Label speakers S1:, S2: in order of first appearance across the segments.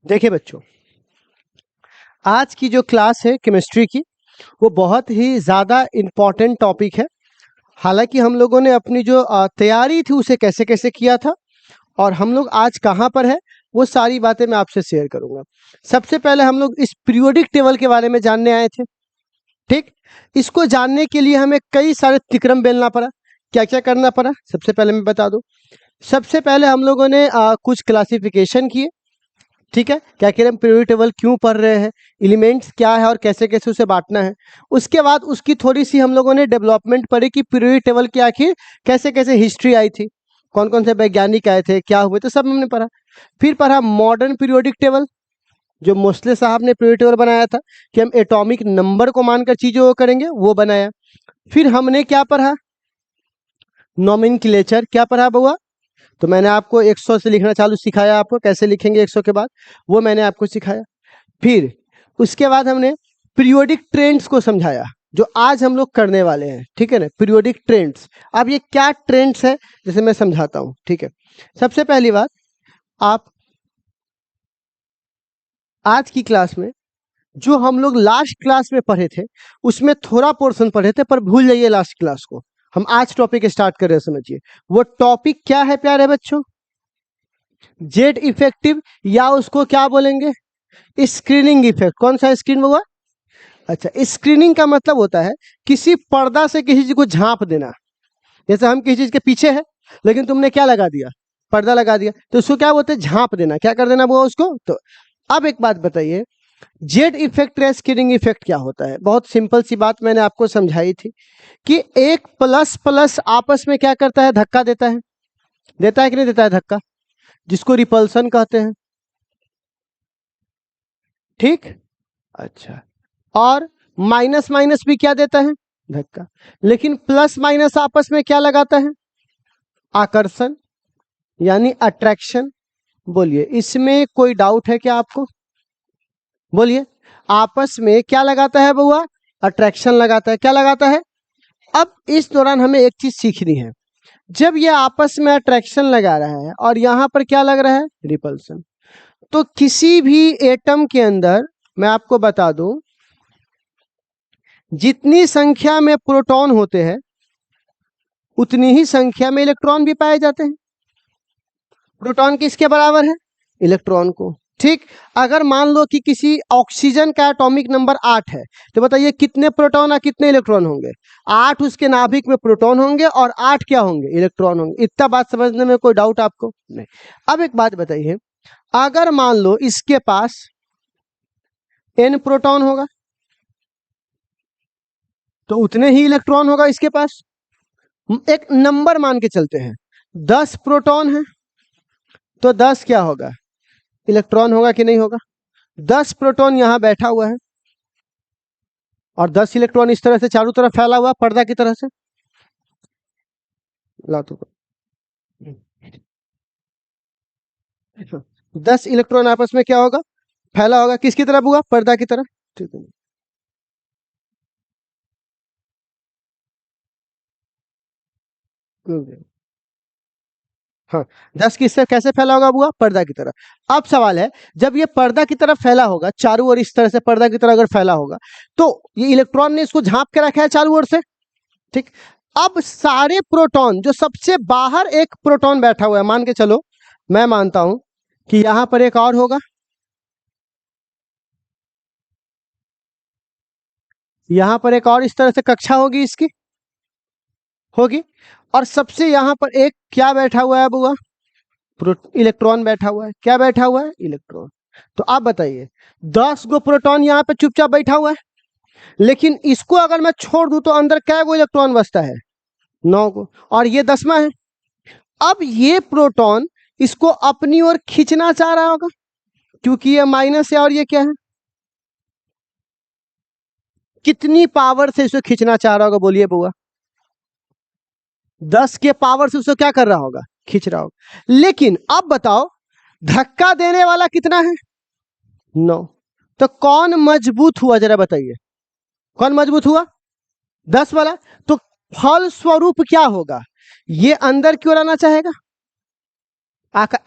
S1: देखिए बच्चों, आज की जो क्लास है केमिस्ट्री की, वो बहुत ही ज़्यादा इम्पॉर्टेंट टॉपिक है। हालांकि हम लोगों ने अपनी जो तैयारी थी उसे कैसे कैसे किया था और हम लोग आज कहाँ पर है, वो सारी बातें मैं आपसे शेयर करूंगा। सबसे पहले हम लोग इस पीरियोडिक टेबल के बारे में जानने आए थे। ठीक, इसको जानने के लिए हमें कई सारे तिक्रम बेलना पड़ा। क्या क्या करना पड़ा, सबसे पहले मैं बता दूं। सबसे पहले हम लोगों ने कुछ क्लासिफिकेशन किए। ठीक है, क्या कह रहे हैं, पीरियोडिक टेबल क्यों पढ़ रहे हैं, एलिमेंट्स क्या है और कैसे कैसे उसे बांटना है। उसके बाद उसकी थोड़ी सी हम लोगों ने डेवलपमेंट पढ़ी कि पीरियोडिक टेबल की आखिर कैसे कैसे हिस्ट्री आई थी, कौन कौन से वैज्ञानिक आए थे, क्या हुए, तो सब हमने पढ़ा। फिर पढ़ा मॉडर्न पीरियोडिक टेबल, जो मोस्ले साहब ने पीरियोडिक टेबल बनाया था कि हम एटॉमिक नंबर को मानकर चीजों को करेंगे, वो बनाया। फिर हमने क्या पढ़ा, नोमेनक्लेचर। क्या पढ़ा बुआ, तो मैंने आपको 100 से लिखना चालू सिखाया, आपको कैसे लिखेंगे 100 के बाद, वो मैंने आपको सिखाया। फिर उसके बाद हमने पीरियोडिक ट्रेंड्स को समझाया, जो आज हम लोग करने वाले हैं। ठीक है ना, पीरियोडिक ट्रेंड्स। अब ये क्या ट्रेंड्स है, जैसे मैं समझाता हूं। ठीक है, सबसे पहली बात, आप आज की क्लास में जो हम लोग लास्ट क्लास में पढ़े थे उसमें थोड़ा पोर्शन पढ़े थे, पर भूल जाइए लास्ट क्लास को। हम आज टॉपिक स्टार्ट कर रहे हैं, समझिए। वो टॉपिक क्या है प्यारे बच्चों, जेड इफेक्टिव, या उसको क्या बोलेंगे, स्क्रीनिंग इफेक्ट। कौन सा स्क्रीन हुआ, अच्छा, स्क्रीनिंग का मतलब होता है किसी पर्दा से किसी चीज को झांप देना। जैसे हम किसी चीज के पीछे है लेकिन तुमने क्या लगा दिया, पर्दा लगा दिया, तो उसको क्या बोलते हैं, झांप देना। क्या कर देना वो उसको। तो अब एक बात बताइए, जेड इफेक्ट या स्क्रीनिंग इफेक्ट क्या होता है। बहुत सिंपल सी बात मैंने आपको समझाई थी कि एक प्लस प्लस आपस में क्या करता है, धक्का देता है। देता है कि नहीं देता है धक्का, जिसको रिपल्सन कहते हैं। ठीक, अच्छा, और माइनस माइनस भी क्या देता है, धक्का। लेकिन प्लस माइनस आपस में क्या लगाता है, आकर्षण, यानी अट्रैक्शन। बोलिए, इसमें कोई डाउट है क्या आपको, बोलिए। आपस में क्या लगाता है बउआ, अट्रैक्शन लगाता है। क्या लगाता है। अब इस दौरान हमें एक चीज सीखनी है, जब ये आपस में अट्रैक्शन लगा रहा है और यहां पर क्या लग रहा है, रिपल्सन, तो किसी भी एटम के अंदर मैं आपको बता दूं, जितनी संख्या में प्रोटॉन होते हैं उतनी ही संख्या में इलेक्ट्रॉन भी पाए जाते हैं। प्रोटॉन किसके बराबर है, इलेक्ट्रॉन को। ठीक, अगर मान लो कि किसी ऑक्सीजन का एटॉमिक नंबर 8 है, तो बताइए कितने प्रोटॉन और कितने इलेक्ट्रॉन होंगे। 8 उसके नाभिक में प्रोटॉन होंगे और 8 क्या होंगे, इलेक्ट्रॉन होंगे। इतना बात समझने में कोई डाउट आपको नहीं। अब एक बात बताइए, अगर मान लो इसके पास n प्रोटॉन होगा तो उतने ही इलेक्ट्रॉन होगा इसके पास। एक नंबर मान के चलते हैं, 10 प्रोटॉन है तो 10 क्या होगा, इलेक्ट्रॉन होगा कि नहीं होगा। 10 प्रोटॉन यहां बैठा हुआ है और 10 इलेक्ट्रॉन इस तरह से चारों तरफ फैला हुआ पर्दा की तरह से। ला तो 10 इलेक्ट्रॉन आपस में क्या होगा, फैला होगा, किसकी तरफ हुआ, पर्दा की तरफ। ठीक है, हाँ, 10 किससे कैसे फैला होगा बुआ, पर्दा की तरफ। अब सवाल है, जब ये पर्दा की तरफ फैला होगा, चारों ओर इस तरह से पर्दा की तरह अगर फैला होगा, तो ये इलेक्ट्रॉन ने इसको झांप के रखा है चारों ओर से। ठीक, अब सारे प्रोटॉन, जो सबसे बाहर एक प्रोटॉन बैठा हुआ है, मान के चलो, मैं मानता हूं कि यहां पर एक और होगा, यहां पर एक और इस तरह से कक्षा होगी इसकी, होगी, और सबसे यहां पर एक क्या बैठा हुआ है बुआ, इलेक्ट्रॉन बैठा हुआ है। क्या बैठा हुआ है, इलेक्ट्रॉन। तो आप बताइए, 10 गो प्रोटॉन यहाँ पे चुपचाप बैठा हुआ है, लेकिन इसको अगर मैं छोड़ दूं तो अंदर क्या गो इलेक्ट्रॉन बचता है, 9 गो, और ये 10वां है। अब ये प्रोटॉन इसको अपनी ओर खींचना चाह रहा होगा, क्योंकि ये माइनस है और ये क्या है, कितनी पावर से इसे खींचना चाह रहा होगा, बोलिए बुआ। 10 के पावर से उसे क्या कर रहा होगा, खींच रहा होगा। लेकिन अब बताओ, धक्का देने वाला कितना है, 9। तो कौन मजबूत हुआ, जरा बताइए, कौन मजबूत हुआ, 10 वाला। तो फल स्वरूप क्या होगा, ये अंदर क्यों आना चाहेगा,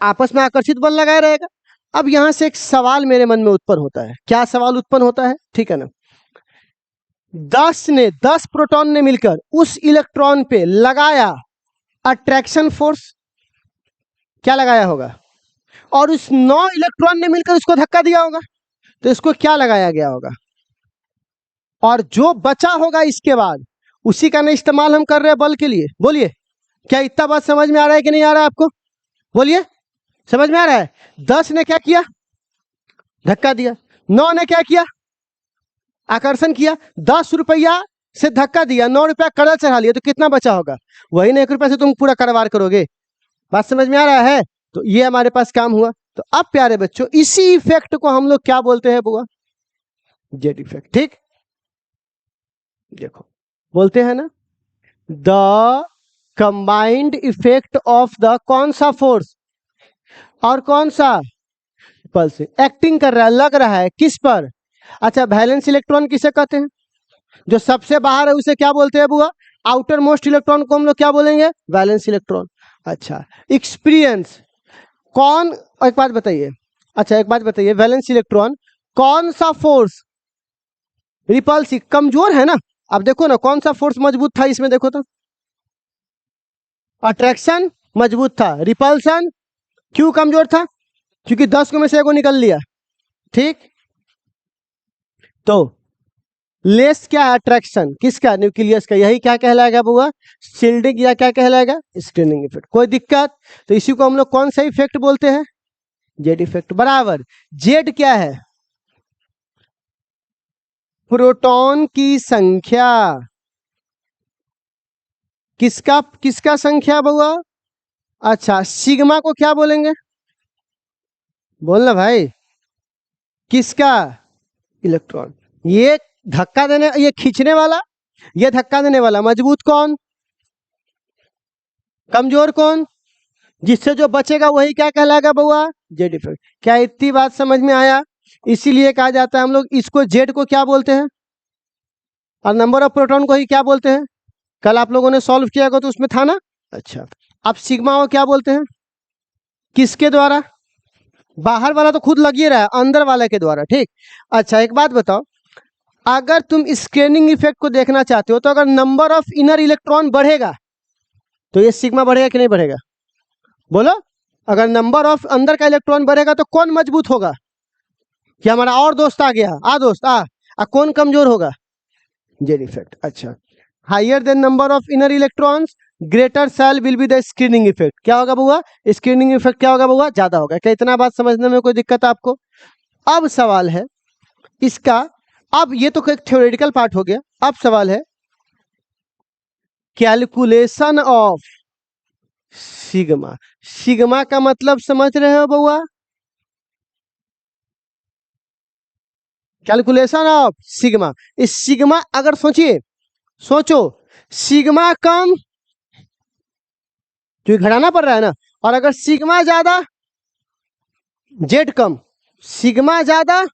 S1: आपस में आकर्षित बल लगाए रहेगा। अब यहां से एक सवाल मेरे मन में उत्पन्न होता है। क्या सवाल उत्पन्न होता है? ठीक है ना, 10 प्रोटॉन ने मिलकर उस इलेक्ट्रॉन पे लगाया अट्रैक्शन फोर्स, क्या लगाया होगा? और उस 9 इलेक्ट्रॉन ने मिलकर उसको धक्का दिया होगा, तो इसको क्या लगाया गया होगा? और जो बचा होगा इसके बाद उसी का ना इस्तेमाल हम कर रहे हैं बल के लिए। बोलिए, क्या इतना बात समझ में आ रहा है कि नहीं आ रहा है आपको? बोलिए, समझ में आ रहा है? 10 ने क्या किया? धक्का दिया। 9 ने क्या किया? आकर्षण किया। 10 रुपया से धक्का दिया, 9 रुपया कर्जा चढ़ा लिया, तो कितना बचा होगा? वही ना 1 रुपया से तुम पूरा कारोबार करोगे। बात समझ में आ रहा है? तो ये हमारे पास काम हुआ। तो अब प्यारे बच्चों, इसी इफेक्ट को हम लोग क्या बोलते हैं बुआ? Jet effect. ठीक, देखो बोलते हैं ना, the combined effect of the कौन सा फोर्स और कौन सा पल्स एक्टिंग कर रहा है, लग रहा है किस पर? अच्छा, वैलेंस इलेक्ट्रॉन किसे कहते हैं? जो सबसे बाहर है उसे क्या बोलते हैं बुआ? आउटर मोस्ट इलेक्ट्रॉन को हम लोग क्या बोलेंगे? Valence electron. अच्छा, एक्सपीरियंस कौन, एक बात बताइए, अच्छा एक बात बताइए, वैलेंस इलेक्ट्रॉन कौन सा फोर्स रिपल्सिव कमजोर है ना? अब देखो ना, कौन सा फोर्स मजबूत था इसमें? देखो तो, अट्रैक्शन मजबूत था, रिपल्सन क्यों कमजोर था? क्योंकि 10 को में से 1 निकल लिया। ठीक, तो लेस क्या है? अट्रैक्शन किसका? न्यूक्लियस का। यही क्या कहलाएगा बुआ? शील्डिंग, या क्या कहलाएगा? Screening effect. कोई दिक्कत? तो इसी को हम लोग कौन सा इफेक्ट बोलते हैं? Z effect. बराबर। जेड क्या है? प्रोटॉन की संख्या। किसका किसका संख्या बुआ? अच्छा, सिग्मा को क्या बोलेंगे? बोलना भाई, किसका? इलेक्ट्रॉन। ये धक्का देने, ये खींचने वाला, ये धक्का देने वाला। मजबूत कौन? कमजोर कौन? जिससे जो बचेगा वही क्या कहलाएगा बुआ? Z effect. क्या इतनी बात समझ में आया? इसीलिए कहा जाता है हम लोग इसको जेड को क्या बोलते हैं, और नंबर ऑफ प्रोटॉन को ही क्या बोलते हैं? कल आप लोगों ने सॉल्व किया तो उसमें था ना। अच्छा, अब सिग्मा को क्या बोलते हैं? किसके द्वारा? बाहर वाला तो खुद लग ही रहा है, अंदर वाले के द्वारा। ठीक, अच्छा एक बात बताओ, अगर तुम स्कैनिंग इफेक्ट को देखना चाहते हो तो अगर नंबर ऑफ इनर इलेक्ट्रॉन बढ़ेगा तो ये सिग्मा बढ़ेगा कि नहीं बढ़ेगा? बोलो, अगर नंबर ऑफ अंदर का इलेक्ट्रॉन बढ़ेगा तो कौन मजबूत होगा? कि हमारा और दोस्त आ गया, आ दोस्त आ कौन कमजोर होगा? Z effect. अच्छा, higher than number of inner electrons greater shell will be the screening effect. क्या होगा बुआ? स्क्रीनिंग इफेक्ट क्या होगा बुआ? ज्यादा होगा। क्या इतना बात समझने में कोई दिक्कत है आपको? अब सवाल है इसका, अब ये तो एक थ्योरेटिकल पार्ट हो गया। अब सवाल है कैलकुलेशन ऑफ सिग्मा। सिग्मा का मतलब समझ रहे हो बुआ? Calculation of sigma. इस सिग्मा, अगर सोचिए, सोचो, सिग्मा कम, क्योंकि घटाना पड़ रहा है ना, और अगर सिग्मा ज्यादा, जेड कम, सिग्मा ज्यादा।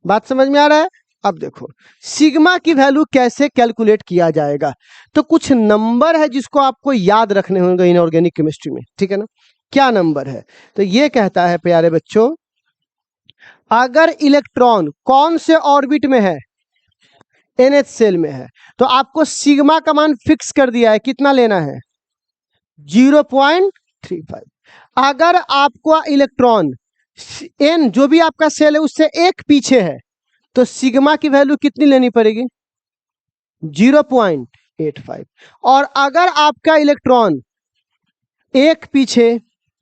S1: बात समझ में आ रहा है? अब देखो सिग्मा की वैल्यू कैसे कैलकुलेट किया जाएगा। तो कुछ नंबर है जिसको आपको याद रखने होंगे इनऑर्गेनिक केमिस्ट्री में। ठीक है ना? क्या नंबर है? तो ये कहता है प्यारे बच्चों, अगर इलेक्ट्रॉन कौन से ऑर्बिट में है? NH सेल में है, तो आपको सिग्मा का मान फिक्स कर दिया है, कितना लेना है? 0.35। अगर आपको इलेक्ट्रॉन N जो भी आपका सेल है उससे एक पीछे है तो सिग्मा की वैल्यू कितनी लेनी पड़ेगी? 0.85। और अगर आपका इलेक्ट्रॉन एक पीछे,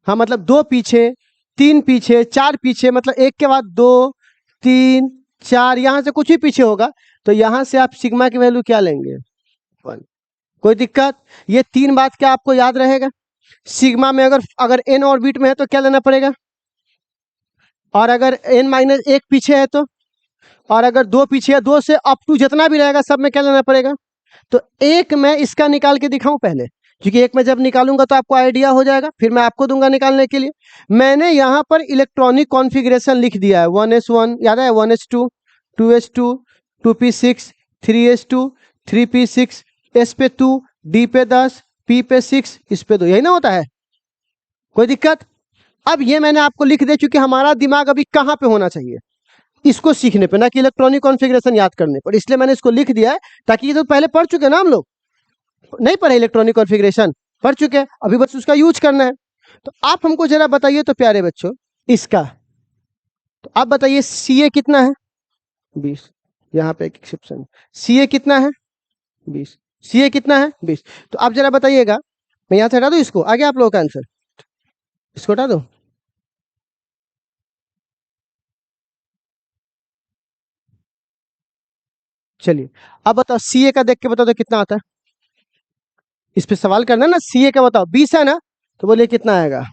S1: हाँ मतलब 2 पीछे, 3 पीछे, 4 पीछे, मतलब एक के बाद 2, 3, 4, यहां से कुछ ही पीछे होगा, तो यहां से आप सिग्मा की वैल्यू क्या लेंगे? 1। कोई दिक्कत? ये 3 बात क्या आपको याद रहेगा? सिग्मा में अगर N ऑर्बिट में है तो क्या लेना पड़ेगा, और अगर N-1 पीछे है तो, और अगर 2 पीछे है, 2 से अप टू जितना भी रहेगा सब में क्या लेना पड़ेगा? तो एक मैं इसका निकाल के दिखाऊं पहले, क्योंकि एक मैं जब निकालूंगा तो आपको आइडिया हो जाएगा, फिर मैं आपको दूंगा निकालने के लिए। मैंने यहाँ पर इलेक्ट्रॉनिक कॉन्फ़िगरेशन लिख दिया है, 1s1 याद है, 1s2, 2s2, 2p6, 3s2, 3p6, s पे 2, d पे 10, p पे 6, इस पे 2, यही ना होता है? कोई दिक्कत? अब ये मैंने आपको लिख दिया क्योंकि हमारा दिमाग अभी कहाँ पे होना चाहिए, इसको सीखने पे, ना कि इलेक्ट्रॉनिक कॉन्फ़िगरेशन याद करने पर। इसलिए मैंने इसको लिख दिया है, ताकि ये तो पहले पढ़ चुके हैं ना हम लोग, नहीं पढ़े इलेक्ट्रॉनिक कॉन्फ़िगरेशन, पढ़ चुके हैं, अभी बस उसका यूज करना है। तो आप हमको जरा बताइए तो प्यारे बच्चों, इसका तो आप बताइए सी ए कितना है 20, यहाँ पे एक एक्सेप्शन, सी ए कितना है 20, सी ए कितना है 20। तो आप जरा बताइएगा, मैं यहाँ से हटा दूँ इसको, आगे आप लोगों का आंसर, इसको हटा दो। चलिए अब बताओ सी ए का देख के बताओ तो कितना आता है, इस पे सवाल करना है ना, सी ए का बताओ 20 है ना, तो बोलिए कितना आएगा,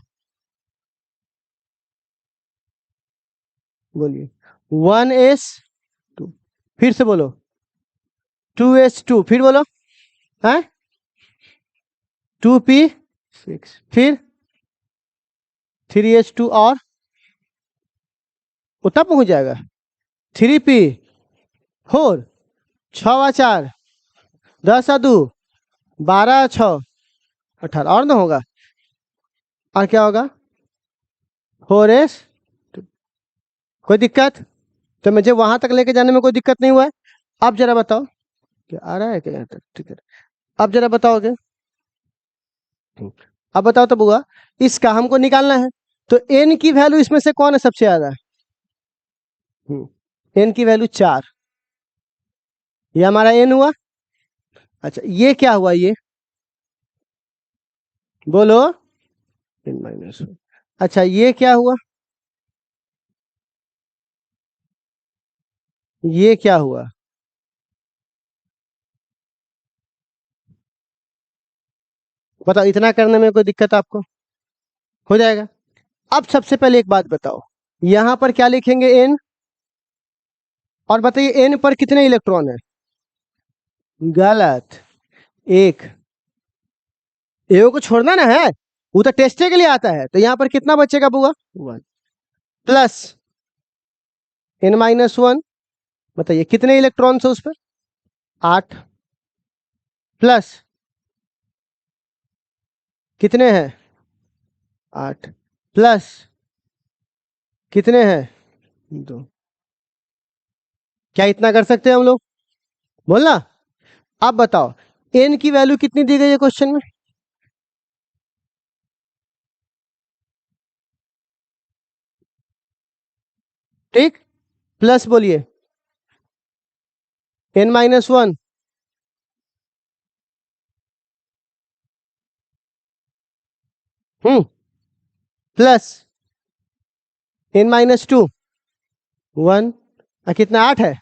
S1: बोलिए 1s2, फिर से बोलो 2s2, फिर बोलो है 2p6, फिर 3s2 और उतना पहुंच जाएगा 3p4, 6 × 4 10 × 2 12 × 6 18, और ना होगा, और क्या होगा 4s, कोई दिक्कत, तो मुझे वहां तक लेके जाने में कोई दिक्कत नहीं हुआ है। अब जरा बताओ क्या आ रहा है क्या यहाँ तक, ठीक है, अब जरा बताओगे, अब बताओ तो बुआ, इसका हमको निकालना है, तो n की वैल्यू इसमें से कौन है सबसे ज्यादा, n की वैल्यू 4, ये हमारा n हुआ। अच्छा ये क्या हुआ, ये बोलो n-1, अच्छा ये क्या हुआ, ये क्या हुआ, बताओ, इतना करने में कोई दिक्कत आपको, हो जाएगा। अब सबसे पहले एक बात बताओ, यहां पर क्या लिखेंगे n, और बताइए n पर कितने इलेक्ट्रॉन है, गलत, एक, ए को छोड़ना ना है, वो तो टेस्ट के लिए आता है, तो यहां पर कितना बचेगा बुआ 1, प्लस n-1, बताइए कितने इलेक्ट्रॉन्स है उस पर 8, प्लस कितने हैं 8, प्लस कितने हैं 2, क्या इतना कर सकते हैं हम लोग, बोलना। अब बताओ n की वैल्यू कितनी दी गई है क्वेश्चन में, ठीक, प्लस बोलिए n-1, प्लस n-2, 1, कितना 8 है,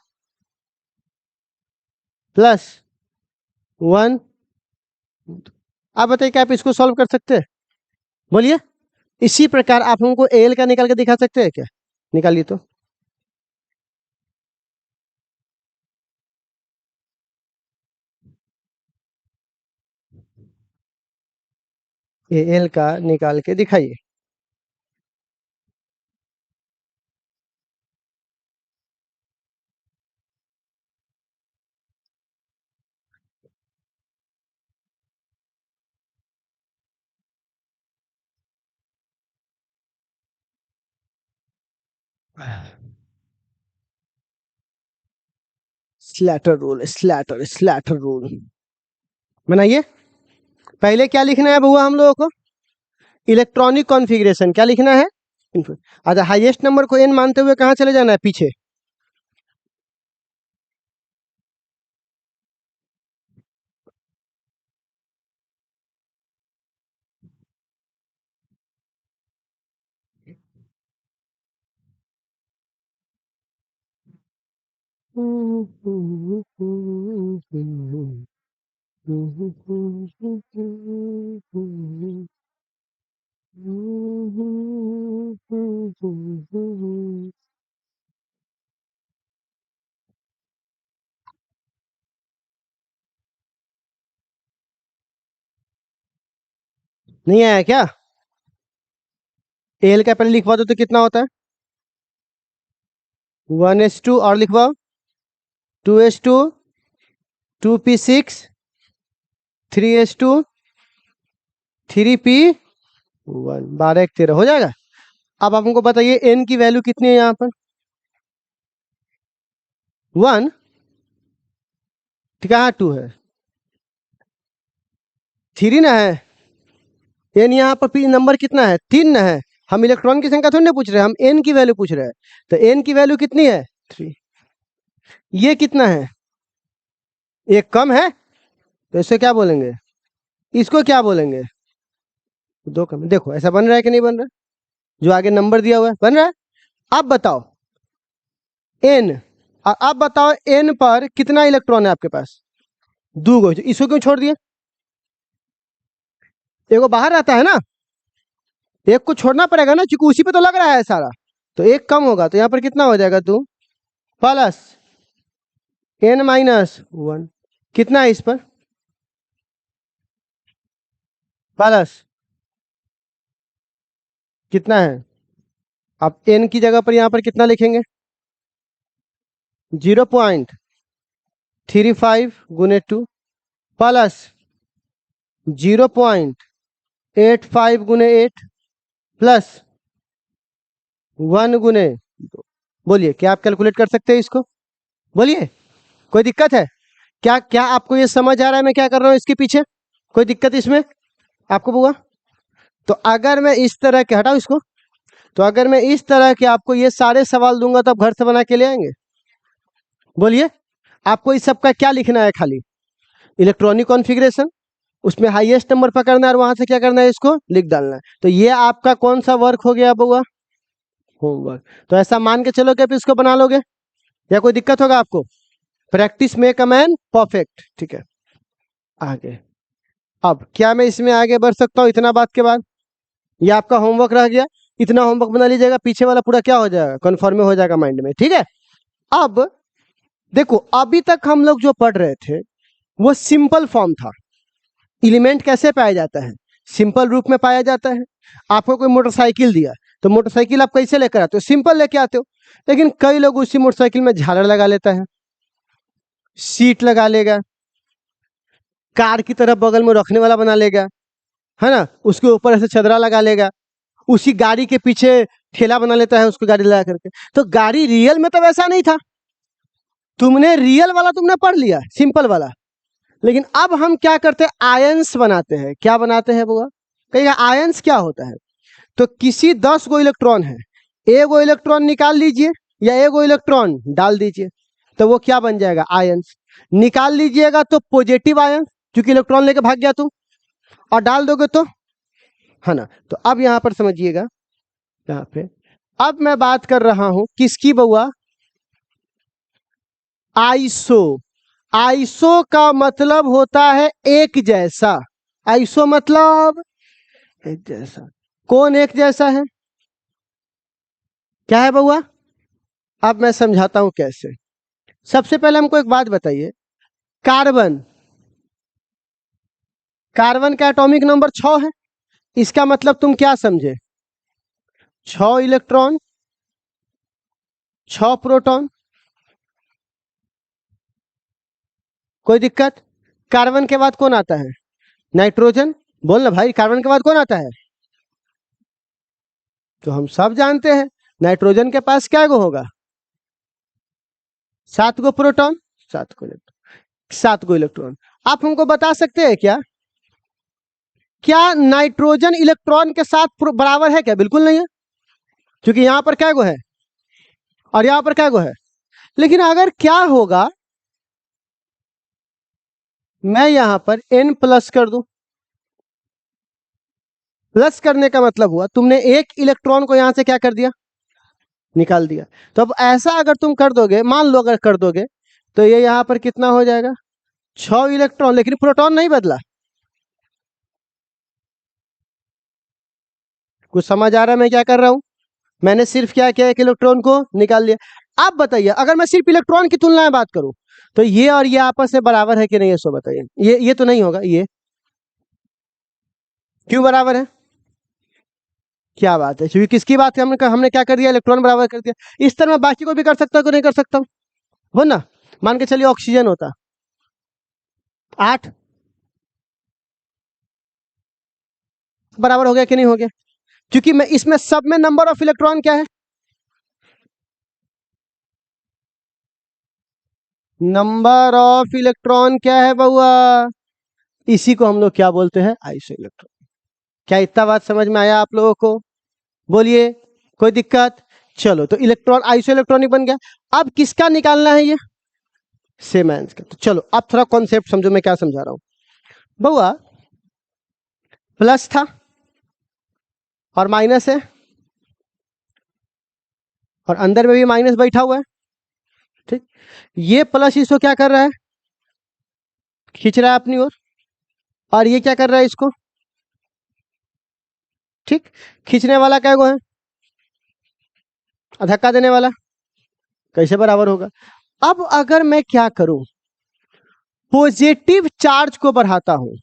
S1: प्लस 1। आप बताइए क्या आप इसको सॉल्व कर सकते हैं, बोलिए। इसी प्रकार आप हमको एल का निकाल के दिखा सकते हैं क्या, निकालिए तो, ये एल का निकाल के दिखाइए। Slater rule, Slater Slater rule बनाइए। पहले क्या लिखना है बुआ हम लोगों को, इलेक्ट्रॉनिक कॉन्फ़िगरेशन क्या लिखना है, अच्छा हाईएस्ट नंबर को n मानते हुए कहाँ चले जाना है पीछे, नहीं आया क्या, एल का पहले लिखवा दो तो कितना होता है 1s2, और लिखवाओ 2s2, 2p6, 3s2, 3p1, 12 1 13 हो जाएगा। अब आप हमको बताइए n की वैल्यू कितनी है यहाँ पर? 1, कहाँ 2 है? 3 ना है। n यहाँ पर नंबर कितना है? 3 ना है। हम इलेक्ट्रॉन की संख्या थोड़ी ना पूछ रहे हैं, हम n की वैल्यू पूछ रहे हैं। तो n की वैल्यू कितनी है? 3। ये कितना है? एक कम है, तो इसे क्या बोलेंगे? इसको क्या बोलेंगे? 2 कम है। देखो ऐसा बन रहा है कि नहीं बन रहा है? जो आगे नंबर दिया हुआ है बन रहा है। अब बताओ n, अब बताओ n पर कितना इलेक्ट्रॉन है आपके पास? 2 गो। इसको क्यों छोड़ दिए? एगो बाहर आता है ना, एक को छोड़ना पड़ेगा ना, क्योंकि उसी पे तो लग रहा है सारा। तो एक कम होगा, तो यहाँ पर कितना हो जाएगा? 2 प्लस n-1। कितना है इस पर? प्लस कितना है? आप n की जगह पर यहाँ पर कितना लिखेंगे? 0.35 गुने 2 प्लस 0.85 गुने 8 प्लस 1 गुने 2। बोलिए, क्या आप कैलकुलेट कर सकते हैं इसको? बोलिए, कोई दिक्कत है क्या? क्या आपको ये समझ आ रहा है मैं क्या कर रहा हूँ इसके पीछे? कोई दिक्कत इसमें आपको बुआ? तो अगर मैं इस तरह के, हटाओ इसको, तो अगर मैं इस तरह के आपको ये सारे सवाल दूंगा तो आप घर से बना के ले आएंगे? बोलिए, आपको इस सब का क्या लिखना है? खाली इलेक्ट्रॉनिक कॉन्फ़िगरेशन, उसमें हाईएस्ट नंबर पकड़ना है और वहां से क्या करना है? इसको लिख डालना है। तो ये आपका कौन सा वर्क हो गया बुआ? होमवर्क। तो ऐसा मान के चलो कि आप इसको बना लोगे, या कोई दिक्कत होगा आपको? Practice make a man perfect. ठीक है, आगे। अब क्या मैं इसमें आगे बढ़ सकता हूँ इतना बात के बाद? ये आपका होमवर्क रह गया, इतना होमवर्क बना लीजिएगा, पीछे वाला पूरा क्या हो जाएगा? कन्फर्म हो जाएगा माइंड में। ठीक है, अब देखो, अभी तक हम लोग जो पढ़ रहे थे वो सिंपल फॉर्म था। एलिमेंट कैसे पाया जाता है? सिंपल रूप में पाया जाता है। आपको कोई मोटरसाइकिल दिया, तो मोटरसाइकिल आप कैसे लेकर आते हो? सिंपल लेके आते हो। लेकिन कई लोग उसी मोटरसाइकिल में झालर लगा लेता है, सीट लगा लेगा, कार की तरफ बगल में रखने वाला बना लेगा, है ना, उसके ऊपर ऐसे चदरा लगा लेगा, उसी गाड़ी के पीछे ठेला बना लेता है, उसको गाड़ी लगा करके। तो गाड़ी रियल में तो वैसा नहीं था। तुमने रियल वाला तुमने पढ़ लिया, सिंपल वाला। लेकिन अब हम क्या करते हैं? आयंस बनाते हैं। क्या बनाते हैं बुआ? कहिएगा आयंस क्या होता है? तो किसी 10 गो इलेक्ट्रॉन है, एगो इलेक्ट्रॉन निकाल लीजिए या एगो इलेक्ट्रॉन डाल दीजिए, तो वो क्या बन जाएगा? आयंस। निकाल लीजिएगा तो पॉजिटिव आयन, क्योंकि इलेक्ट्रॉन लेके भाग गया तुम, और डाल दोगे तो, है ना। तो अब यहां पर समझिएगा, यहाँ पे अब मैं बात कर रहा हूं किसकी बुआ? आइसो। आइसो का मतलब होता है एक जैसा। आइसो मतलब एक जैसा। कौन एक जैसा है? क्या है बउआ? अब मैं समझाता हूं कैसे। सबसे पहले हमको एक बात बताइए, कार्बन, कार्बन का एटॉमिक नंबर 6 है। इसका मतलब तुम क्या समझे? 6 इलेक्ट्रॉन, 6 प्रोटॉन। कोई दिक्कत? कार्बन के बाद कौन आता है? नाइट्रोजन। बोल ना भाई, कार्बन के बाद कौन आता है? तो हम सब जानते हैं, नाइट्रोजन के पास क्या गो होगा? 7 गो प्रोटॉन, 7 गो इलेक्ट्रॉन, 7 गो इलेक्ट्रॉन। आप हमको बता सकते हैं क्या, क्या नाइट्रोजन इलेक्ट्रॉन के साथ बराबर है क्या? बिल्कुल नहीं है, क्योंकि यहां पर क्या गो है और यहां पर क्या गो है। लेकिन अगर क्या होगा, मैं यहां पर n प्लस कर दूं। प्लस करने का मतलब हुआ तुमने एक इलेक्ट्रॉन को यहां से क्या कर दिया? निकाल दिया। तो अब ऐसा अगर तुम कर दोगे, मान लो अगर कर दोगे, तो ये यहां पर कितना हो जाएगा? 6 इलेक्ट्रॉन, लेकिन प्रोटॉन नहीं बदला। कुछ समझ आ रहा है मैं क्या कर रहा हूं? मैंने सिर्फ क्या किया? एक इलेक्ट्रॉन को निकाल लिया। अब बताइए, अगर मैं सिर्फ इलेक्ट्रॉन की तुलना में बात करूं, तो ये और ये आपस में बराबर है कि नहीं? ये सो बताइए। ये तो नहीं होगा। ये क्यों बराबर है? क्या बात है, क्योंकि किसकी बात है? हमने क्या कर दिया? इलेक्ट्रॉन बराबर कर दिया। इस तरह मैं बाकी को भी कर सकता हूं कि नहीं कर सकता हूं? हो ना। मान के चलिए ऑक्सीजन होता 8, बराबर हो गया कि नहीं हो गया? क्योंकि मैं इसमें सब में नंबर ऑफ इलेक्ट्रॉन क्या है, नंबर ऑफ इलेक्ट्रॉन क्या है बउआ, इसी को हम लोग क्या बोलते हैं, आइसो इलेक्ट्रॉन। क्या इतना बात समझ में आया आप लोगों को, बोलिए कोई दिक्कत। चलो तो इलेक्ट्रॉन आइसो इलेक्ट्रॉनिक बन गया। अब किसका निकालना है, ये सेम आयंस का। तो चलो अब थोड़ा कॉन्सेप्ट समझो मैं क्या समझा रहा हूं। बउआ प्लस था और माइनस है, और अंदर में भी माइनस बैठा हुआ है, ठीक। ये प्लस इसको क्या कर रहा है, खींच रहा है अपनी ओर, और ये क्या कर रहा है इसको, ठीक। खींचने वाला क्या है, और धक्का देने वाला, कैसे बराबर होगा। अब अगर मैं क्या करूं, पॉजिटिव चार्ज को बढ़ाता हूं,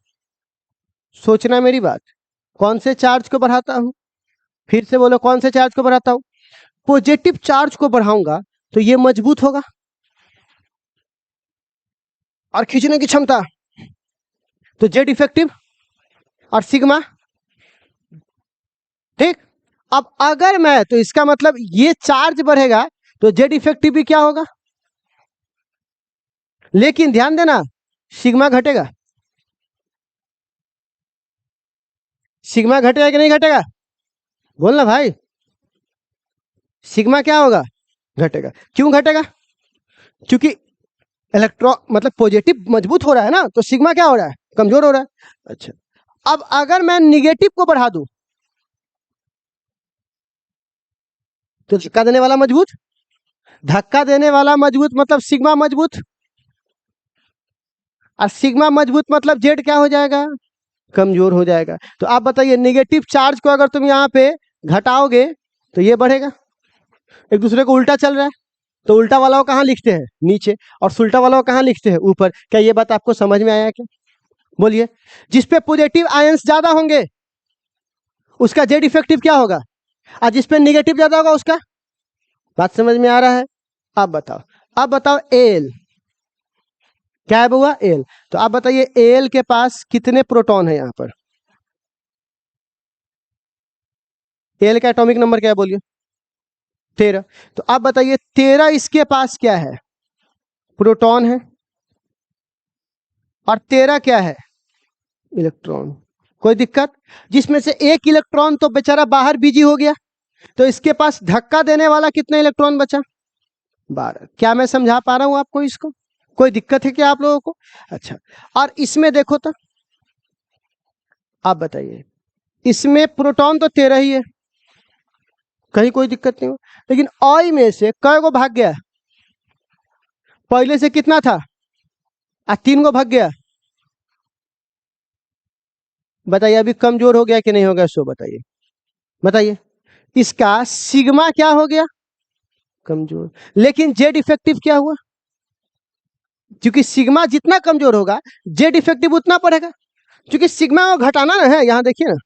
S1: सोचना मेरी बात, कौन से चार्ज को बढ़ाता हूं, फिर से बोलो कौन से चार्ज को बढ़ाता हूं, पॉजिटिव चार्ज को बढ़ाऊंगा तो ये मजबूत होगा और खींचने की क्षमता, तो जेड इफेक्टिव और सिग्मा, ठीक। अब अगर मैं, तो इसका मतलब ये चार्ज बढ़ेगा तो जेड इफेक्टिव भी क्या होगा, लेकिन ध्यान देना सिग्मा घटेगा, सिग्मा घटेगा कि नहीं घटेगा, बोलना भाई, सिग्मा क्या होगा, घटेगा। क्यों घटेगा, क्योंकि इलेक्ट्रॉन मतलब पॉजिटिव मजबूत हो रहा है ना, तो सिग्मा क्या हो रहा है, कमजोर हो रहा है। अच्छा, अब अगर मैं निगेटिव को बढ़ा दूं तो धक्का देने वाला मजबूत, धक्का देने वाला मजबूत मतलब सिग्मा मजबूत, और सिग्मा मजबूत मतलब जेड क्या हो जाएगा, कमजोर हो जाएगा। तो आप बताइए नेगेटिव चार्ज को अगर तुम यहाँ पे घटाओगे तो ये बढ़ेगा, एक दूसरे को उल्टा चल रहा है, तो उल्टा वाला को कहाँ लिखते हैं, नीचे, और सुल्टा वाला को कहाँ लिखते हैं, ऊपर। क्या ये बात आपको समझ में आया क्या, बोलिए। जिसपे पॉजिटिव आयंस ज्यादा होंगे उसका जेड इफेक्टिव क्या होगा, और जिसपे निगेटिव ज्यादा होगा उसका, बात समझ में आ रहा है। अब बताओ, अब बताओ एल क्या है बुआ, एल। तो आप बताइए एल के पास कितने प्रोटॉन है यहाँ पर, एल का एटॉमिक नंबर क्या है बोलिए, 13। तो आप बताइए 13 इसके पास क्या है, प्रोटॉन है, और 13 क्या है, इलेक्ट्रॉन। कोई दिक्कत, जिसमें से एक इलेक्ट्रॉन तो बेचारा बाहर बिजी हो गया, तो इसके पास धक्का देने वाला कितना इलेक्ट्रॉन बचा, 12। क्या मैं समझा पा रहा हूं आपको इसको, कोई दिक्कत है क्या आप लोगों को। अच्छा, और इसमें देखो तो, आप बताइए इसमें प्रोटॉन तो 13 ही है, कहीं कोई दिक्कत नहीं हो, लेकिन ऑय में से कई को भाग गया, पहले से कितना था, 3 को भाग गया। बताइए अभी कमजोर हो गया कि नहीं हो गया, सो बताइए, बताइए। इसका सिग्मा क्या हो गया, कमजोर, लेकिन जेड इफेक्टिव क्या हुआ, क्योंकि सिग्मा जितना कमजोर होगा जेड इफेक्टिव उतना पड़ेगा, क्योंकि सिग्मा को घटाना ना है, यहां देखिए ना,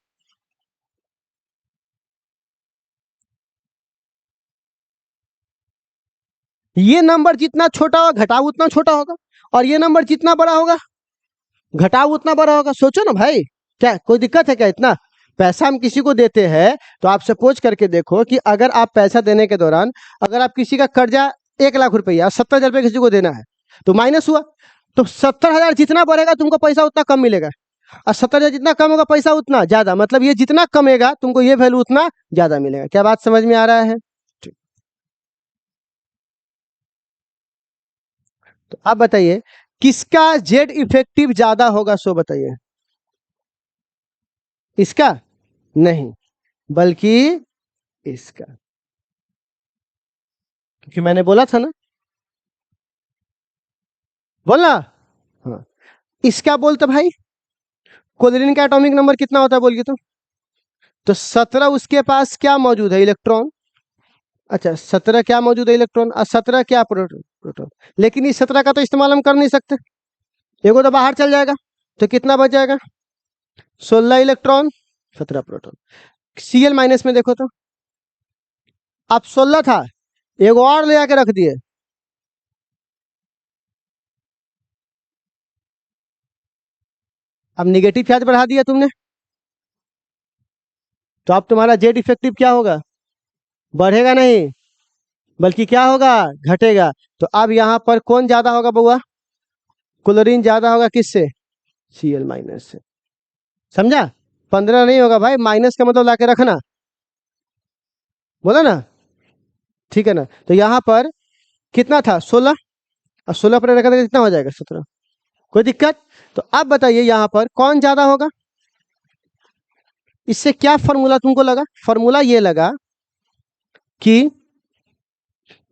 S1: ये नंबर जितना छोटा होगा घटाव उतना छोटा होगा, और ये नंबर जितना बड़ा होगा घटाव उतना बड़ा होगा। सोचो ना भाई, क्या कोई दिक्कत है क्या, इतना पैसा हम किसी को देते हैं तो आप सपोज करके देखो कि अगर आप पैसा देने के दौरान अगर आप किसी का कर्जा 1 लाख रुपया 70,000 रुपये किसी को देना है तो माइनस हुआ, तो 70,000 जितना बढ़ेगा तुमको पैसा उतना कम मिलेगा, और 70,000 जितना कम होगा पैसा उतना ज्यादा, मतलब ये जितना कमेगा तुमको ये वैल्यू उतना ज्यादा मिलेगा। क्या बात समझ में आ रहा है, ठीक। तो आप बताइए किसका जेड इफेक्टिव ज्यादा होगा, सो बताइए, इसका नहीं, बल्कि इसका, क्योंकि मैंने बोला था ना, बोलना, हाँ। इसका बोलते भाई कोलिन का एटॉमिक नंबर कितना होता है बोलिए तो 17 उसके पास क्या मौजूद है, इलेक्ट्रॉन। अच्छा 17 क्या मौजूद है, इलेक्ट्रॉन, और 17 क्या प्रोटॉन, प्रोटॉन। लेकिन इस 17 का तो इस्तेमाल हम कर नहीं सकते, एगो तो बाहर चल जाएगा, तो कितना बच जाएगा, 16 इलेक्ट्रॉन 17 प्रोटॉन। सीएल माइनस में देखो तो, अब 16 था, एगो और ले आके रख दिए, अब निगेटिव चार्ज बढ़ा दिया तुमने, तो अब तुम्हारा जेड इफेक्टिव क्या होगा, बढ़ेगा नहीं बल्कि क्या होगा, घटेगा। तो अब यहाँ पर कौन ज्यादा होगा बउआ, क्लोरीन ज्यादा होगा किससे, Cl माइनस से। समझा, 15 नहीं होगा भाई, माइनस का मतलब लाके रखना, बोला ना, ठीक है ना। तो यहाँ पर कितना था 16, और 16 पर रखा था कितना हो जाएगा 17, कोई दिक्कत। तो अब बताइए यहाँ पर कौन ज्यादा होगा, इससे क्या फॉर्मूला तुमको लगा, फॉर्मूला ये लगा कि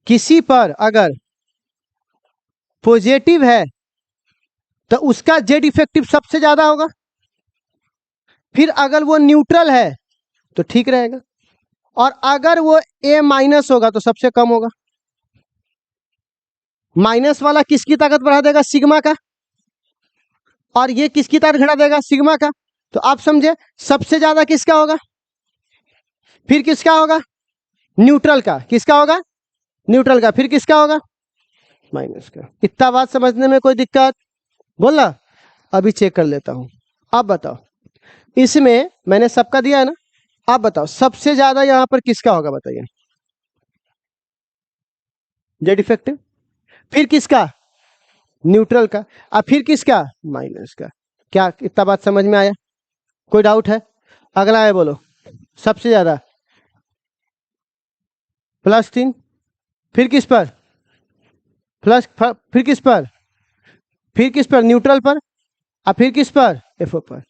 S1: किसी पर अगर पॉजिटिव है तो उसका जेड इफेक्टिव सबसे ज्यादा होगा, फिर अगर वो न्यूट्रल है तो ठीक रहेगा, और अगर वो ए माइनस होगा तो सबसे कम होगा। माइनस वाला किसकी ताकत बढ़ा देगा, सिग्मा का, और ये किसकी ताकत घटा देगा, सिग्मा का। तो आप समझे, सबसे ज्यादा किसका होगा, फिर किसका होगा, न्यूट्रल का, किसका होगा, न्यूट्रल का, फिर किसका होगा, माइनस का। इतना बात समझने में कोई दिक्कत, बोला। अभी चेक कर लेता हूं, आप बताओ, इसमें मैंने सबका दिया है ना, आप बताओ सबसे ज्यादा यहां पर किसका होगा, बताइए, जेड इफेक्टिव, फिर किसका, न्यूट्रल का, अब फिर किसका, माइनस का। क्या इतना बात समझ में आया, कोई डाउट है, अगला है बोलो, सबसे ज्यादा +3, फिर किस पर, फिर किस पर, फिर किस पर, न्यूट्रल पर, और फिर किस पर, एफओ पर,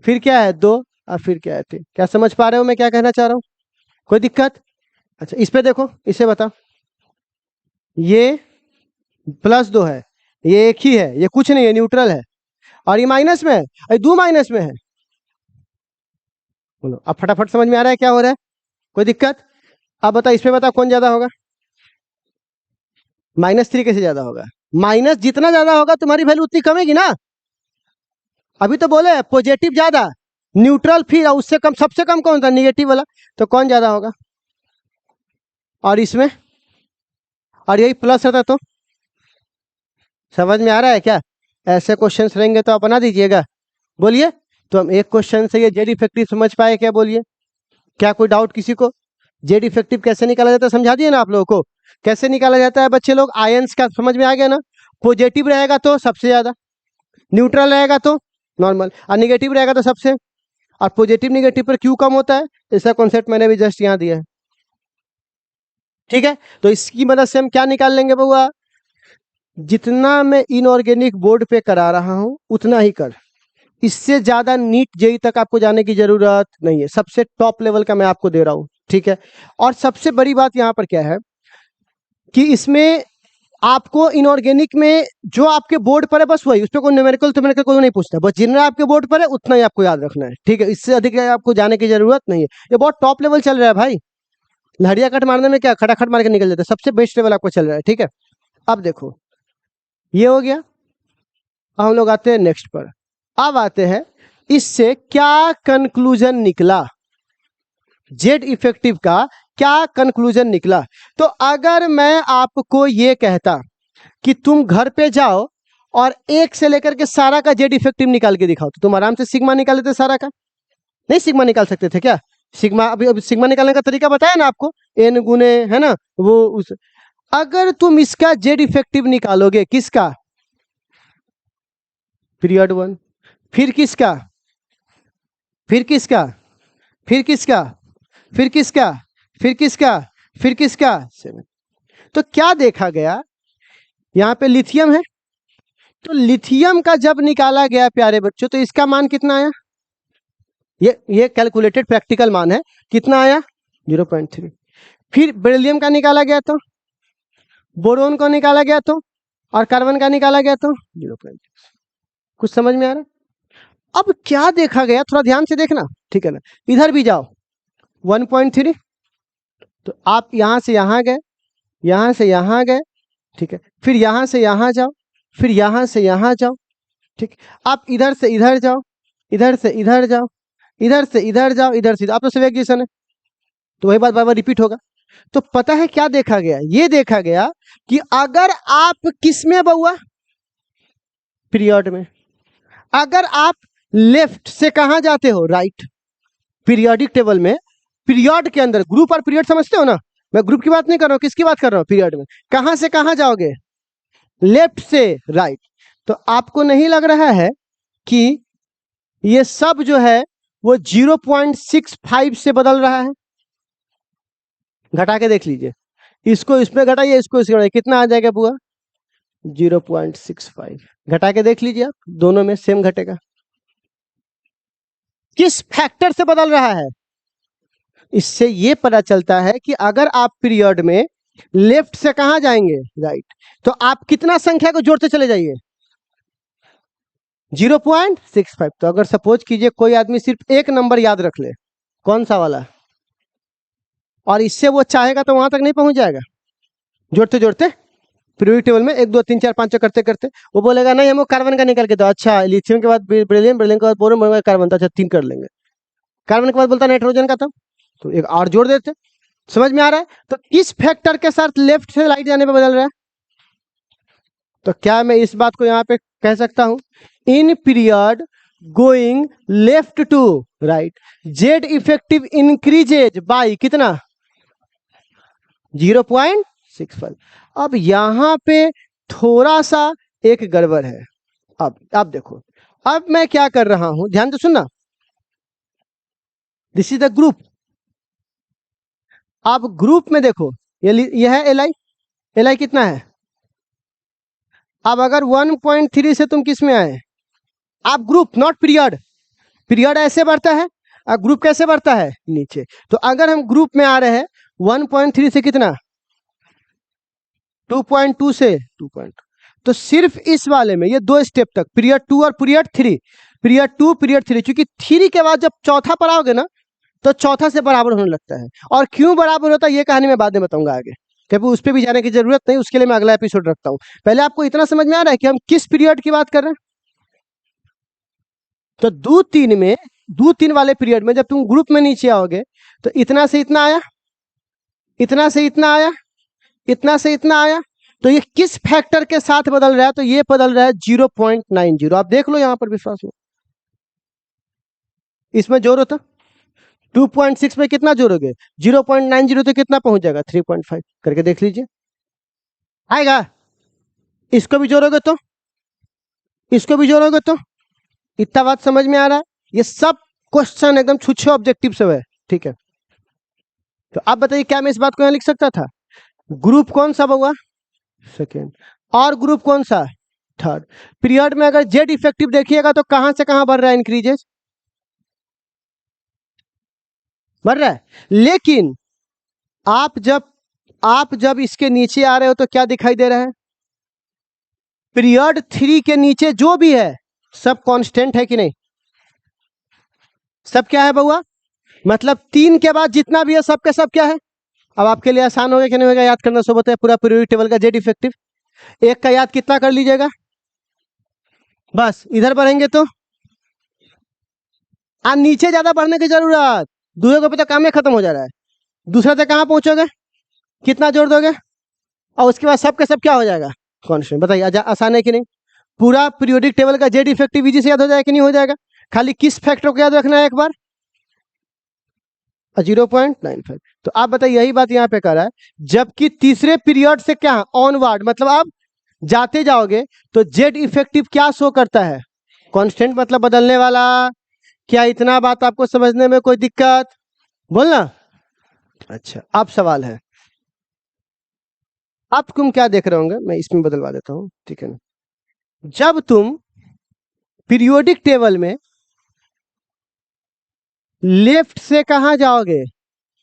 S1: फिर क्या है 2, और फिर क्या है 3। क्या समझ पा रहे हो मैं क्या कहना चाह रहा हूं, कोई दिक्कत। अच्छा इस पे देखो, इसे बताओ, ये +2 है, ये एक ही है, ये कुछ नहीं है, न्यूट्रल है, और ये माइनस में है, अरे 2 माइनस में है। बोलो अब फटाफट समझ में आ रहा है क्या हो रहा है, कोई दिक्कत। अब बताओ इस पे बताओ कौन ज्यादा होगा, -3 कैसे ज्यादा होगा, माइनस जितना ज्यादा होगा तुम्हारी वैल्यू उतनी कमेगी ना। अभी तो बोले पॉजिटिव ज्यादा, न्यूट्रल फिर, और उससे कम, सबसे कम कौन था, निगेटिव वाला, तो कौन ज्यादा होगा, और इसमें, और यही प्लस रहता तो, समझ में आ रहा है क्या। ऐसे क्वेश्चंस रहेंगे तो आप बना दीजिएगा, बोलिए। तो हम एक क्वेश्चन से ये जेड इफेक्टिव समझ पाए क्या, बोलिए, क्या कोई डाउट किसी को, जेड इफेक्टिव कैसे निकाला जाता है समझा दिए ना आप लोगों को, कैसे निकाला जाता है बच्चे लोग, आयंस का समझ में आ गया ना, पॉजिटिव रहेगा तो सबसे ज्यादा, न्यूट्रल रहेगा तो नॉर्मल, और निगेटिव रहेगा तो सबसे, और पॉजिटिव निगेटिव पर क्यू कम होता है, इसका कॉन्सेप्ट मैंने भी जस्ट यहाँ दिया है, ठीक है। तो इसकी मदद से हम क्या निकाल लेंगे बउआ, जितना मैं इनऑर्गेनिक बोर्ड पे करा रहा हूं उतना ही कर, इससे ज्यादा नीट जेई तक आपको जाने की जरूरत नहीं है, सबसे टॉप लेवल का मैं आपको दे रहा हूं, ठीक है। और सबसे बड़ी बात यहां पर क्या है कि इसमें आपको इनऑर्गेनिक में जो आपके बोर्ड पर है बस वही, उस पर कोई न्यूमेरिकल तो कोई नहीं पूछता, बस जितना आपके बोर्ड पर है उतना ही आपको याद रखना है, ठीक है। इससे अधिक आपको जाने की जरूरत नहीं है, ये बहुत टॉप लेवल चल रहा है भाई, लहरिया कट मारने में क्या खटाखट मार के निकल जाता है, सबसे बेस्ट लेवल आपको चल रहा है, ठीक है। अब देखो ये हो गया, अब हम लोग आते हैं नेक्स्ट पर, अब आते हैं इससे क्या कंक्लूजन निकला, जेड इफेक्टिव का क्या कंक्लूजन निकला। तो अगर मैं आपको ये कहता कि तुम घर पे जाओ और 1 से लेकर के सारा का जेड इफेक्टिव निकाल के दिखाओ, तो तुम आराम से सिग्मा निकाल लेते सारा का, नहीं सिग्मा निकाल सकते थे क्या, सिग्मा अभी सिग्मा निकालने का तरीका बताया ना आपको, n गुने है ना वो उस, अगर तुम इसका जेड इफेक्टिव निकालोगे, किसका, पीरियड 1, फिर किसका, फिर किसका, फिर किसका, फिर किसका, फिर किसका, फिर किसका, 7। तो क्या देखा गया, यहाँ पे लिथियम है, तो लिथियम का जब निकाला गया प्यारे बच्चों, तो इसका मान कितना आया, ये कैलकुलेटेड प्रैक्टिकल मान है, कितना आया 0.3। फिर बेरिलियम का निकाला गया तो, बोरोन को निकाला गया तो, और कार्बन का निकाला गया तो 0.6। कुछ समझ में आ रहा है। अब क्या देखा गया, थोड़ा ध्यान से देखना, ठीक है ना। इधर भी जाओ 1.3, तो आप यहां से यहां गए, यहां से यहां गए, ठीक है, फिर यहां से यहां जाओ, फिर यहां से यहां जाओ, ठीक। आप इधर से इधर जाओ, इधर से इधर जाओ, इधर से इधर जाओ, इधर से, आप तो सब एक जैसन है, तो वही बात बार बार रिपीट होगा। तो पता है क्या देखा गया, ये देखा गया कि अगर आप किस में बउआ, पीरियड में, अगर आप लेफ्ट से कहां जाते हो, राइट, पीरियोडिक टेबल में पीरियड के अंदर, ग्रुप और पीरियड समझते हो ना, मैं ग्रुप की बात नहीं कर रहा हूँ, किसकी बात कर रहा हूँ, पीरियड में कहां से कहां जाओगे, लेफ्ट से राइट। तो आपको नहीं लग रहा है कि ये सब जो है वो 0.65 से बदल रहा है? घटा के देख लीजिए, इसको इसमें घटाइए, इसको इसमें घटाइए, कितना आ जाएगा बुआ? 0.65। घटा के देख लीजिए आप, दोनों में सेम घटेगा। किस फैक्टर से बदल रहा है? इससे ये पता चलता है कि अगर आप पीरियड में लेफ्ट से कहां जाएंगे, राइट, तो आप कितना संख्या को जोड़ते चले जाइए, 0.65। तो अगर सपोज कीजिए कोई आदमी सिर्फ एक नंबर याद रख ले, कौन सा वाला, और इससे वो चाहेगा तो वहां तक नहीं पहुंच जाएगा, जोड़ते जोड़ते पीरियोडिक टेबल में 1 2 3 4 5 करते करते वो बोलेगा नहीं हमको कार्बन का निकाल के दो, अच्छा लिथियम के बाद बेरिलियम, बेरिलियम के बाद बोरोन, बोरोन के बाद कार्बन, तो अच्छा 3 कर लेंगे, कार्बन के बाद बोलता नाइट्रोजन का था, तो एक और जोड़ देते। समझ में आ रहा है? तो इस फैक्टर के साथ लेफ्ट से राइट जाने पे बदल रहा है। तो क्या मैं इस बात को यहाँ पे कह सकता हूं, in period going left to right Z effective increases by कितना, 0.65। अब यहां पे थोड़ा सा एक गड़बड़ है। अब देखो, अब मैं क्या कर रहा हूं, ध्यान से सुनना, दिस इज द ग्रुप। आप ग्रुप में देखो, ये है एल आई, एल आई कितना है? अब अगर 1.3 से तुम किस में आए, आप ग्रुप नॉट पीरियड, पीरियड ऐसे बढ़ता है और ग्रुप कैसे बढ़ता है, नीचे। तो अगर हम ग्रुप में आ रहे हैं 1.3 से कितना, 2.2 से 2. तो सिर्फ इस वाले में ये 2 स्टेप तक, पीरियड 2 और पीरियड 3, पीरियड 2 पीरियड 3, क्योंकि 3 के बाद जब चौथा पर आओगे ना तो चौथा से बराबर होने लगता है। और क्यों बराबर होता है ये कहानी मैं बाद में बताऊंगा आगे, क्योंकि उस पर भी जाने की जरूरत नहीं, उसके लिए मैं अगला एपिसोड रखता हूं। पहले आपको इतना समझ में आ रहा है कि हम किस पीरियड की बात कर रहे हैं। तो 2 3 में, 2 3 वाले पीरियड में जब तुम ग्रुप में नीचे आओगे तो इतना से इतना आया, इतना से इतना आया, इतना से इतना आया, तो ये किस फैक्टर के साथ बदल रहा है, तो ये बदल रहा है 0.90। आप देख लो यहां पर, विश्वास हो, इसमें जोड़ होता 2.6 में कितना जोड़ोगे, 0.90, तो कितना पहुंच जाएगा, 3.5 करके देख लीजिए, आएगा। इसको भी जोड़ोगे तो, इसको भी जोड़ोगे तो, इतना बात समझ में आ रहा है? ये सब क्वेश्चन एकदम छुच्छे ऑब्जेक्टिव से है, ठीक है। तो आप बताइए, क्या मैं इस बात को यहां लिख सकता था, ग्रुप कौन सा हुआ, सेकेंड, और ग्रुप कौन सा, थर्ड। पीरियड में अगर जेड इफेक्टिव देखिएगा तो कहां से कहां बढ़ रहा है, इंक्रीजेस बढ़ रहा है। लेकिन आप जब इसके नीचे आ रहे हो तो क्या दिखाई दे रहा है, पीरियड 3 के नीचे जो भी है सब कांस्टेंट है कि नहीं, सब क्या है बउआ, मतलब 3 के बाद जितना भी है सबके सब क्या है। अब आपके लिए आसान होगा कि नहीं होगा याद करना, सब है पूरा पीरियोडिक टेबल का जेड इफेक्टिव, एक का याद कितना कर लीजिएगा, बस इधर बढ़ेंगे तो नीचे ज्यादा बढ़ने की जरूरत, दूसरे पे तो काम में खत्म हो जा रहा है, दूसरे से कहां पहुंचोगे, कितना जोड़ दोगे, और उसके बाद सबके सब क्या हो जाएगा, कॉन्स्टेंट। बताइए आसान है कि नहीं? पूरा पीरियोडिक टेबल का जेड इफेक्टिव इजी से याद हो जाएगा कि नहीं हो जाएगा? खाली किस फैक्टर को याद रखना है एक बार, 0.95। तो आप बताइए, यही बात यहाँ पे कर रहा है, जबकि तीसरे पीरियड से क्या ऑनवर्ड, मतलब आप जाते जाओगे तो जेड इफेक्टिव क्या शो करता है, कांस्टेंट, मतलब बदलने वाला। क्या इतना बात आपको समझने में कोई दिक्कत, बोलना। अच्छा, अब सवाल है, अब तुम क्या देख रहे होंगे, मैं इसमें बदलवा देता हूं, ठीक है ना। जब तुम पीरियोडिक टेबल में लेफ्ट से कहां जाओगे,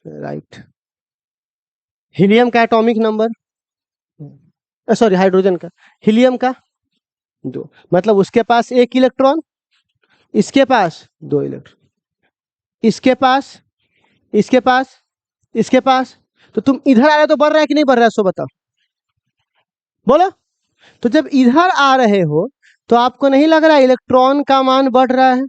S1: राइट, हीलियम का एटॉमिक नंबर, सॉरी हाइड्रोजन का, हीलियम का 2, मतलब उसके पास 1 इलेक्ट्रॉन, इसके पास 2 इलेक्ट्रॉन, इसके पास, इसके पास, इसके पास। तो तुम इधर आ रहे हो तो बढ़ रहा है कि नहीं बढ़ रहा है, सो बताओ, बोलो। तो जब इधर आ रहे हो तो आपको नहीं लग रहा है इलेक्ट्रॉन का मान बढ़ रहा है,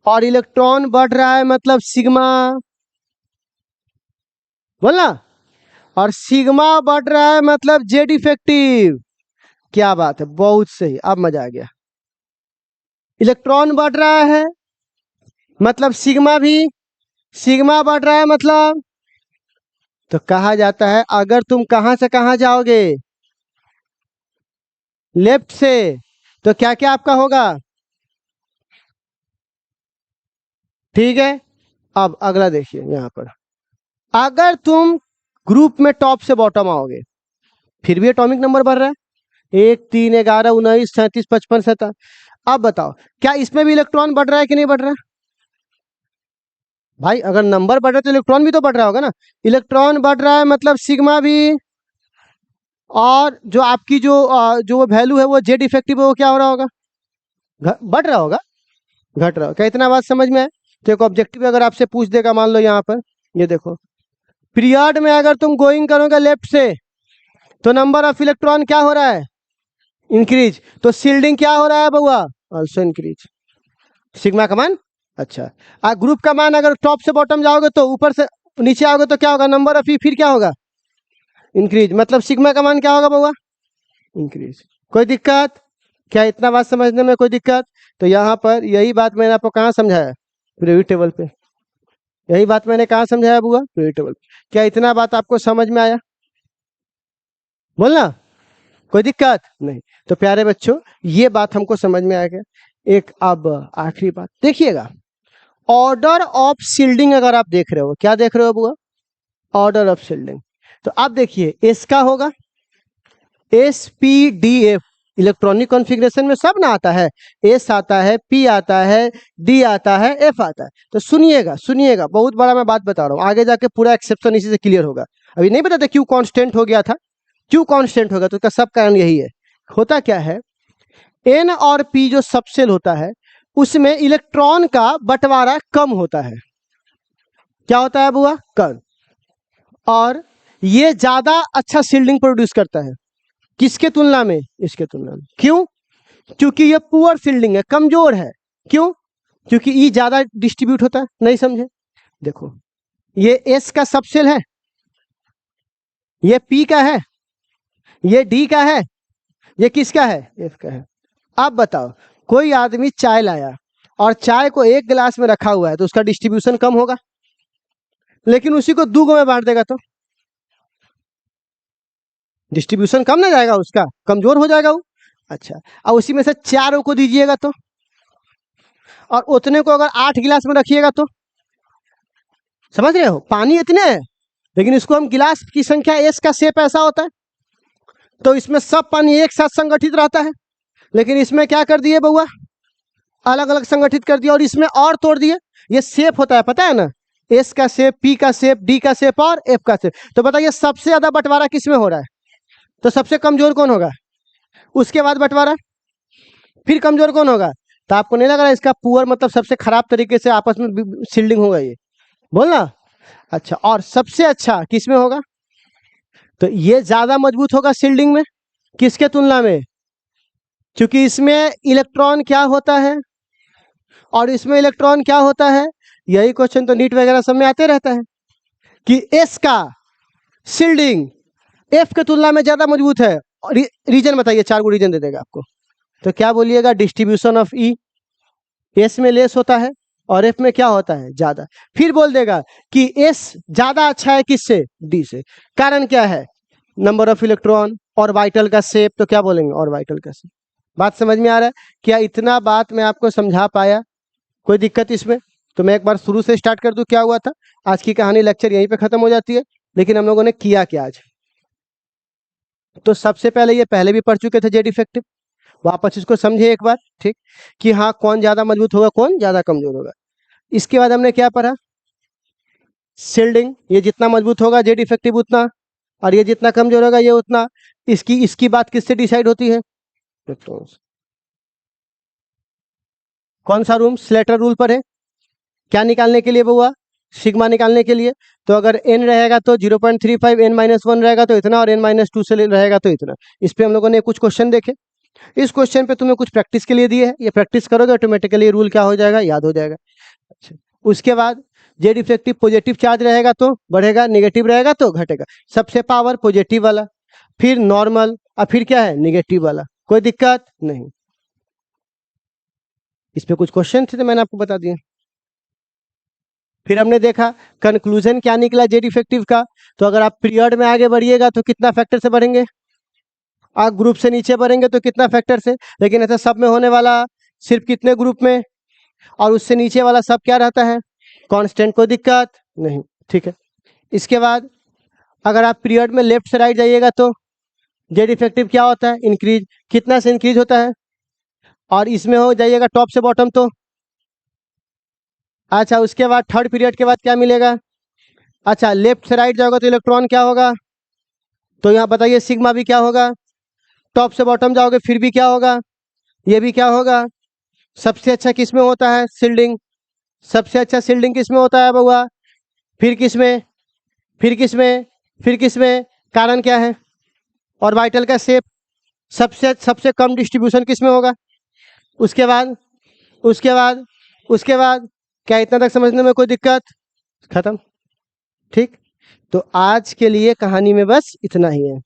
S1: और इलेक्ट्रॉन बढ़ रहा है मतलब सिग्मा, बोलना, और सिग्मा बढ़ रहा है मतलब जेड इफेक्टिव। क्या बात है, बहुत सही, अब मजा आ गया। इलेक्ट्रॉन बढ़ रहा है मतलब सिग्मा भी, सिग्मा बढ़ रहा है मतलब, तो कहा जाता है अगर तुम कहां से कहां जाओगे, लेफ्ट से, तो क्या क्या आपका होगा, ठीक है। अब अगला देखिए यहां पर, अगर तुम ग्रुप में टॉप से बॉटम आओगे फिर भी एटॉमिक नंबर बढ़ रहा है, 1 3 11 19 37 55 57। अब बताओ क्या इसमें भी इलेक्ट्रॉन बढ़ रहा है कि नहीं बढ़ रहा है? भाई अगर नंबर बढ़ रहा है तो इलेक्ट्रॉन भी तो बढ़ रहा होगा ना। इलेक्ट्रॉन बढ़ रहा है मतलब सिग्मा भी, और जो आपकी जो वैल्यू है वो जेड इफेक्टिव है वो क्या हो रहा होगा, बढ़ रहा होगा, घट रहा होगा। क्या इतना बात समझ में है? तो एक ऑब्जेक्टिव अगर आपसे पूछ देगा, मान लो यहाँ पर, ये देखो, पीरियड में अगर तुम गोइंग करोगे लेफ्ट से तो नंबर ऑफ इलेक्ट्रॉन क्या हो रहा है, इंक्रीज। तो सील्डिंग क्या हो रहा है बउआ, ऑल्सो इंक्रीज, सिग्मा का मान। अच्छा, ग्रुप का मान अगर टॉप से बॉटम जाओगे तो ऊपर से नीचे आओगे तो क्या होगा, नंबर ऑफ ई फिर क्या होगा, इंक्रीज, मतलब सिग्मा का मान क्या होगा बउआ, इंक्रीज। कोई दिक्कत? क्या इतना बात समझने में कोई दिक्कत? तो यहाँ पर यही बात मैंने आपको कहाँ समझाया, पीरियोडिक टेबल पे, यही बात मैंने कहाँ समझाया बुआ, पीरियोडिक टेबल पे। क्या इतना बात आपको समझ में आया, बोलना, कोई दिक्कत नहीं। तो प्यारे बच्चों ये बात हमको समझ में आ गया। एक अब आखिरी बात देखिएगा, ऑर्डर ऑफ शील्डिंग अगर आप देख रहे हो, क्या देख रहे हो बुआ, ऑर्डर ऑफ शील्डिंग। तो आप देखिए एस का होगा, S P D F, electronic configuration में सब ना आता है, एस आता है, पी आता है, डी आता है, एफ आता है। तो सुनिएगा सुनिएगा, बहुत बड़ा मैं बात बता रहा हूँ, आगे जाके पूरा एक्सेप्शन इसी से क्लियर होगा। अभी नहीं बताते क्यों कांस्टेंट हो गया था, क्यों कांस्टेंट होगा, तो इसका सब कारण यही है। होता क्या है, एन और पी जो सबसेल होता है उसमें इलेक्ट्रॉन का बंटवारा कम होता है, क्या होता है बुआ, कम, और ये ज्यादा अच्छा शील्डिंग प्रोड्यूस करता है, किसके तुलना में, इसके तुलना में। क्यों? क्योंकि ये पुअर शील्डिंग है, कमजोर है। क्यों? क्योंकि ई ज्यादा डिस्ट्रीब्यूट होता है, नहीं समझे, देखो ये एस का सबसेल है, ये पी का है, ये डी का है, ये किसका है, एफ का है। अब बताओ कोई आदमी चाय लाया और चाय को एक गिलास में रखा हुआ है तो उसका डिस्ट्रीब्यूशन कम होगा, लेकिन उसी को 2 में बांट देगा तो डिस्ट्रीब्यूशन कम ना जाएगा, उसका कमजोर हो जाएगा वो। अच्छा, अब उसी में से 4 को दीजिएगा तो, और उतने को अगर 8 गिलास में रखिएगा तो, समझ रहे हो, पानी इतने है लेकिन इसको हम गिलास की संख्या, एस का शेप ऐसा होता है तो इसमें सब पानी एक साथ संगठित रहता है, लेकिन इसमें क्या कर दिए बउआ, अलग अलग संगठित कर दिया, और इसमें और तोड़ दिए। ये शेप होता है पता है ना, एस का शेप, पी का शेप, डी का शेप और एफ का शेप। तो बताइए सबसे ज्यादा बंटवारा किसमें हो रहा है, तो सबसे कमजोर कौन होगा, उसके बाद बंटवारा, फिर कमजोर कौन होगा। तो आपको नहीं लग रहा इसका पुअर मतलब सबसे खराब तरीके से आपस में शील्डिंग होगा ये, बोलना। अच्छा, और सबसे अच्छा किसमें होगा, तो ये ज्यादा मजबूत होगा शील्डिंग में, किसके तुलना में, क्योंकि इसमें इलेक्ट्रॉन क्या होता है और इसमें इलेक्ट्रॉन क्या होता है। यही क्वेश्चन तो नीट वगैरह सब में आते रहता है कि एस का शील्डिंग एफ के तुलना में ज्यादा मजबूत है, और रीजन बताइए, 4 रीजन दे देगा आपको, तो क्या बोलिएगा, डिस्ट्रीब्यूशन ऑफ ई, एस में लेस होता है और एफ में क्या होता है, ज्यादा। फिर बोल देगा कि एस ज्यादा अच्छा है किससे, डी से, कारण क्या है, नंबर ऑफ इलेक्ट्रॉन, ऑर्बिटल का शेप, तो क्या बोलेंगे, ऑर्बिटल का शेप। बात समझ में आ रहा है? क्या इतना बात मैं आपको समझा पाया, कोई दिक्कत इसमें? तो मैं एक बार शुरू से स्टार्ट कर दूं, क्या हुआ था, आज की कहानी लेक्चर यहीं पे खत्म हो जाती है, लेकिन हम लोगों ने किया क्या आज। तो सबसे पहले ये पहले भी पढ़ चुके थे जेड इफेक्टिव, वापस इसको समझे एक बार, ठीक, कि हाँ कौन ज्यादा मजबूत होगा, कौन ज्यादा कमजोर होगा। इसके बाद हमने क्या पढ़ा, शील्डिंग, ये जितना मजबूत होगा जेड इफेक्टिव उतना, और ये जितना कमजोर होगा ये उतना। इसकी बात किससे डिसाइड होती है, इलेक्ट्रॉन्स। कौन सा रूम, स्लेटर रूल पर है, क्या निकालने के लिए बउआ, सिग्मा निकालने के लिए। तो अगर n रहेगा तो 0.35, n-1 रहेगा तो इतना, और n-2 से रहेगा तो इतना। इस पे हम लोगों ने कुछ क्वेश्चन देखे, इस क्वेश्चन पे तुम्हें कुछ प्रैक्टिस के लिए दिए है, ये प्रैक्टिस करोगे ऑटोमेटिकली रूल क्या हो जाएगा, याद हो जाएगा। अच्छा, उसके बाद जेड इफेक्टिव पॉजिटिव चार्ज रहेगा तो बढ़ेगा, नेगेटिव रहेगा तो घटेगा, सबसे पावर पॉजिटिव वाला। फिर नॉर्मल, और फिर क्या है निगेटिव वाला, कोई दिक्कत नहीं। इस पे कुछ क्वेश्चन थे तो मैंने आपको बता दिया। फिर हमने देखा कंक्लूजन क्या निकला जेड इफेक्टिव का। तो अगर आप पीरियड में आगे बढ़िएगा तो कितना फैक्टर से बढ़ेंगे, आप ग्रुप से नीचे बढ़ेंगे तो कितना फैक्टर से, लेकिन ऐसा सब में होने वाला सिर्फ कितने ग्रुप में, और उससे नीचे वाला सब क्या रहता है कांस्टेंट, कोई दिक्कत नहीं, ठीक है। इसके बाद अगर आप पीरियड में लेफ्ट से राइट जाइएगा तो जेड इफेक्टिव क्या होता है इंक्रीज, कितना से इंक्रीज होता है, और इसमें हो जाइएगा टॉप से बॉटम तो अच्छा, उसके बाद थर्ड पीरियड के बाद क्या मिलेगा, अच्छा लेफ्ट से राइट जाओगे तो इलेक्ट्रॉन क्या होगा, तो यहाँ बताइए सिग्मा भी क्या होगा, टॉप से बॉटम जाओगे फिर भी क्या होगा, ये भी क्या होगा। सबसे अच्छा किस में होता है सील्डिंग, सबसे अच्छा सील्डिंग किस में होता है बउआ, फिर किस में, फिर किस में, फिर किस में, कारण क्या है, ऑर्बिटल का शेप, सबसे सबसे कम डिस्ट्रीब्यूशन किस में होगा। उसके बाद उसके बाद उसके बाद क्या इतना तक समझने में कोई दिक्कत, खत्म, ठीक। तो आज के लिए कहानी में बस इतना ही है।